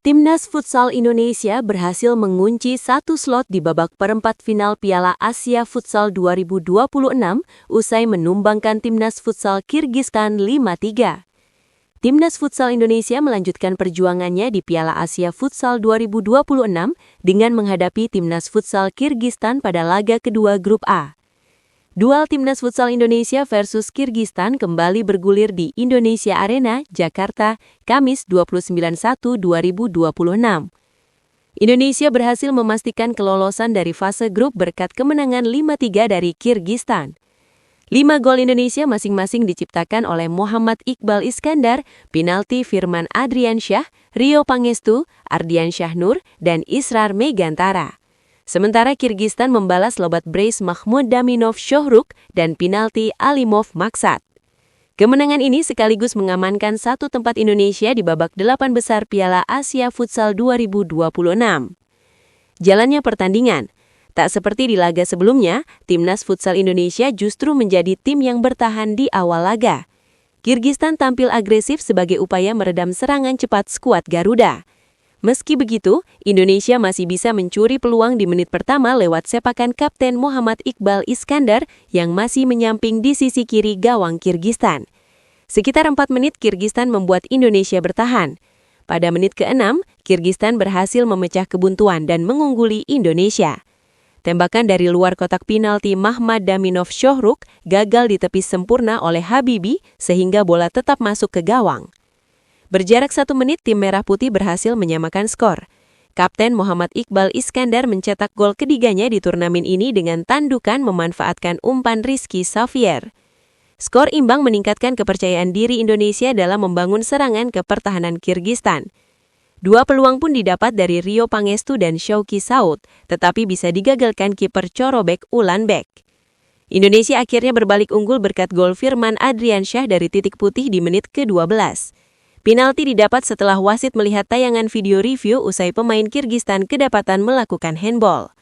Timnas Futsal Indonesia berhasil mengunci satu slot di babak perempat final Piala Asia Futsal 2026 usai menumbangkan Timnas Futsal Kirgistan 5-3. Timnas Futsal Indonesia melanjutkan perjuangannya di Piala Asia Futsal 2026 dengan menghadapi Timnas Futsal Kirgistan pada laga kedua Grup A. Duel Timnas Futsal Indonesia versus Kirgistan kembali bergulir di Indonesia Arena, Jakarta, Kamis 29/1/2026. Indonesia berhasil memastikan kelolosan dari fase grup berkat kemenangan 5-3 dari Kirgistan. 5 gol Indonesia masing-masing diciptakan oleh Muhammad Iqbal Iskandar, penalti Firman Adriansyah, Rio Pangestu, Ardian Syahnur, dan Israr Megantara. Sementara Kirgistan membalas lobat brace Mahmud Daminov Shohruk dan penalti Alimov Maksat. Kemenangan ini sekaligus mengamankan satu tempat Indonesia di babak 8 besar Piala Asia Futsal 2026. Jalannya pertandingan. Tak seperti di laga sebelumnya, Timnas Futsal Indonesia justru menjadi tim yang bertahan di awal laga. Kirgistan tampil agresif sebagai upaya meredam serangan cepat skuad Garuda. Meski begitu, Indonesia masih bisa mencuri peluang di menit pertama lewat sepakan Kapten Muhammad Iqbal Iskandar yang masih menyamping di sisi kiri gawang Kirgistan. Sekitar 4 menit Kirgistan membuat Indonesia bertahan. Pada menit ke-6, Kirgistan berhasil memecah kebuntuan dan mengungguli Indonesia. Tembakan dari luar kotak penalti Mahmud Daminov Shohruk gagal ditepis sempurna oleh Habibi sehingga bola tetap masuk ke gawang. Berjarak 1 menit, tim Merah Putih berhasil menyamakan skor. Kapten Muhammad Iqbal Iskandar mencetak gol ketiganya di turnamen ini dengan tandukan memanfaatkan umpan Rizky Xavier. Skor imbang meningkatkan kepercayaan diri Indonesia dalam membangun serangan ke pertahanan Kirgistan. 2 peluang pun didapat dari Rio Pangestu dan Shauki Saud, tetapi bisa digagalkan kiper Corobek Ulanbek. Indonesia akhirnya berbalik unggul berkat gol Firman Adriansyah dari titik putih di menit ke-12. Penalti didapat setelah wasit melihat tayangan video review usai pemain Kirgistan kedapatan melakukan handball.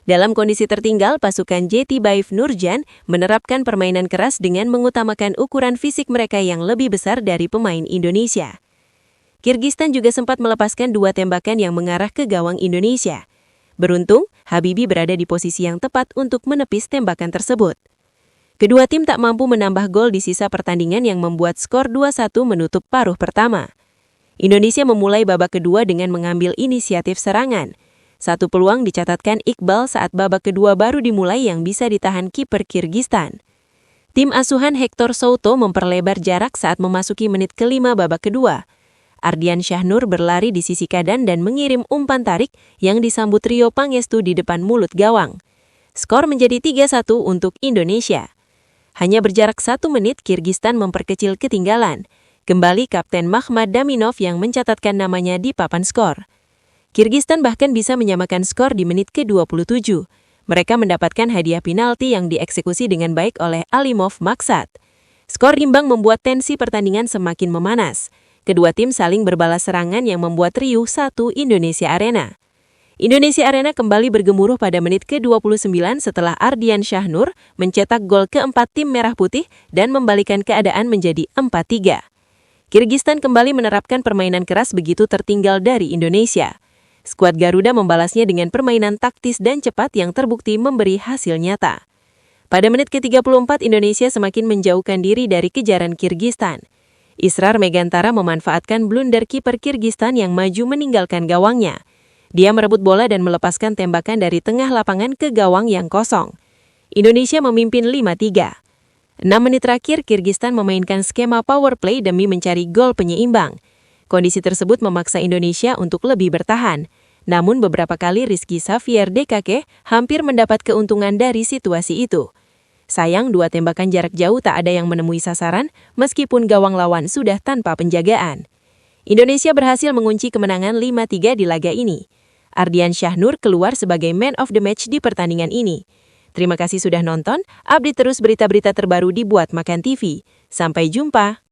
Dalam kondisi tertinggal, pasukan JT Baif Nurjan menerapkan permainan keras dengan mengutamakan ukuran fisik mereka yang lebih besar dari pemain Indonesia. Kirgistan juga sempat melepaskan 2 tembakan yang mengarah ke gawang Indonesia. Beruntung, Habibi berada di posisi yang tepat untuk menepis tembakan tersebut. Kedua tim tak mampu menambah gol di sisa pertandingan yang membuat skor 2-1 menutup paruh pertama. Indonesia memulai babak kedua dengan mengambil inisiatif serangan. 1 peluang dicatatkan Iqbal saat babak kedua baru dimulai yang bisa ditahan kiper Kirgistan. Tim asuhan Hector Souto memperlebar jarak saat memasuki menit ke-5 babak kedua. Ardian Syahnur berlari di sisi kanan dan mengirim umpan tarik yang disambut Rio Pangestu di depan mulut gawang. Skor menjadi 3-1 untuk Indonesia. Hanya berjarak 1 menit, Kirgistan memperkecil ketinggalan. Kembali Kapten Mahmud Daminov yang mencatatkan namanya di papan skor. Kirgistan bahkan bisa menyamakan skor di menit ke-27. Mereka mendapatkan hadiah penalti yang dieksekusi dengan baik oleh Alimov Maksat. Skor imbang membuat tensi pertandingan semakin memanas. Kedua tim saling berbalas serangan yang membuat riuh 1 Indonesia Arena. Indonesia Arena kembali bergemuruh pada menit ke-29 setelah Ardian Syahnur mencetak gol keempat tim Merah Putih dan membalikan keadaan menjadi 4-3. Kirgistan kembali menerapkan permainan keras begitu tertinggal dari Indonesia. Skuad Garuda membalasnya dengan permainan taktis dan cepat yang terbukti memberi hasil nyata. Pada menit ke-34 Indonesia semakin menjauhkan diri dari kejaran Kirgistan. Israr Megantara memanfaatkan blunder kiper Kirgistan yang maju meninggalkan gawangnya. Dia merebut bola dan melepaskan tembakan dari tengah lapangan ke gawang yang kosong. Indonesia memimpin 5-3. 6 menit terakhir, Kirgistan memainkan skema power play demi mencari gol penyeimbang. Kondisi tersebut memaksa Indonesia untuk lebih bertahan. Namun beberapa kali Rizky Xavier DKK hampir mendapat keuntungan dari situasi itu. Sayang, 2 tembakan jarak jauh tak ada yang menemui sasaran meskipun gawang lawan sudah tanpa penjagaan. Indonesia berhasil mengunci kemenangan 5-3 di laga ini. Ardian Syahnur keluar sebagai man of the match di pertandingan ini. Terima kasih sudah nonton, update terus berita-berita terbaru di Buat Makan TV. Sampai jumpa!